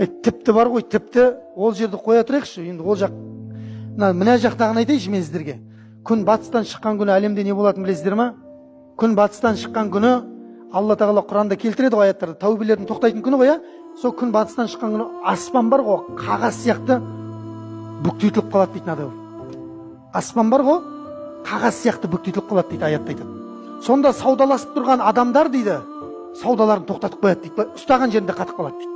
Тіпті бар ғой, тіпті ол жерді қоя тұрайықшы. Енді ол жақ, мына жақтағын айтайыншы мен сіздерге. Күн батыстан шыққан күні әлемде не болатынын білесіздер ма? Күн батыстан шыққан күні Алла тағала Құранда келтіреді ғой аяттарда, тәубелердің тоқтайтын күні ғой, сол күн батыстан шыққан күні аспан бар ғой, қағаз сияқты бүктетіліп қалады дейді надау. Аспан бар ғой, қағаз сияқты бүктетіліп қалады дейді аятта айтады. Сонда саудаласып тұрған адамдар дейді, саудаларын тоқтатып қояды дейді, ұстаған жерінде қатып қалады дейді.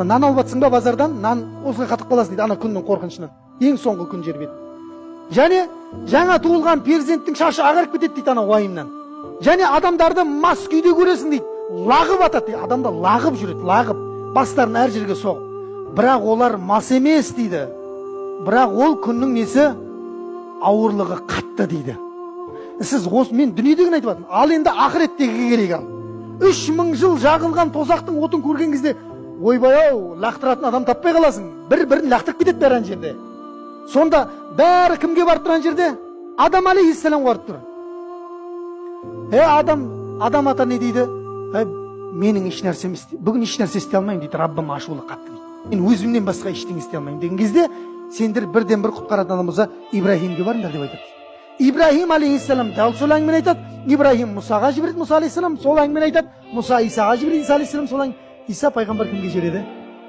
Нан алып жатсың ба базардан, нан осылай қатып қаласың дейді, ана күннің қорқынышынан. Ең соңғы күн жер беті. Және жаңа туылған перзенттің шашы ағарып кетеді дейді ана уайымнан. Және адамдарды мас күйде көресің дейді, лағып атады дейді, адамда лағып жүреді, лағып, бастарын әр жерге соғып. Бірақ олар мас емес дейді. Бірақ ол күннің несі ауырлығы қатты дейді. Сіз осы мен дүниедегін айтып жатырмын. Ал енді ақыреттегі керек ал. 3000 жыл жағылған тозақтың отын көрген кезде ойбай-ау, лақтыратын адам таппай қаласың. Бір-бірін лақтырып кетеді бәрі жерде. Сонда бәрі кімге барып тұрған жерде? Адам алейхиссаламға барып тұр. Адам ата не дейді? Менің еш нәрсем бүгін еш нәрсе істей алмаймын дейді, Раббым ашулы қатты дейді. Мен өзімнен басқа ештеңе істей алмаймын деген кезде, сендер бірден бір құтқаратын адам болса Ибраһимге барыңдар деп айтады. Ибраһим алейхиссалам дәл сол әңгімені айтады. Ибраһим Мұсаға жібереді, Мұса алейхиссалам сол әңгімені айтады. Мұса Исаға жібереді, Иса алейхиссалам сол әңгімені. Иса пайғамбар кімге жібереді?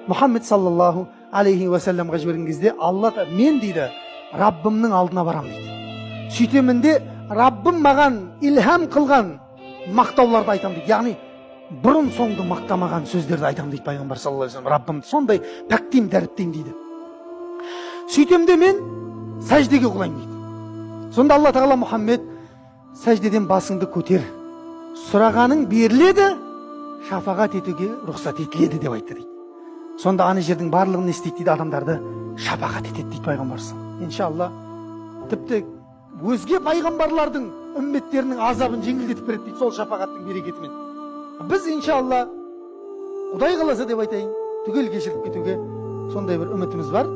Мұхаммед саллаллаху алейхи уассаламға жіберген кезде Алла мен дейді Раббымның алдына барамын дейді. Сөйтемін де Раббым маған илһам қылған мақтауларды айтамын дейді. Яғни бұрын соңды мақтамаған сөздерді айтамын дейді пайғамбар саллаллаху алейхи вассалам. Раббым сондай пәктеймін, дәріптеймін дейді. Сөйтемін де мен сәждеге құлаймын дейді. Сонда Алла тағала Мұхаммед сәждеден басыңды көтер, сұрағаның беріледі, шафағат етуге рұқсат етіледі деп айтты дейді. Сонда ана жердің барлығын не істейді дейді, адамдарды шафағат етеді дейді пайғамбарымыз. Иншалла тіпті өзге пайғамбарлардың үмметтерінің азабын жеңілдетіп береді дейді сол шафағаттың берекетімен. Біз иншалла Құдай қаласа деп айтайын, түгел кешіріп кетуге сондай бір үмітіміз бар.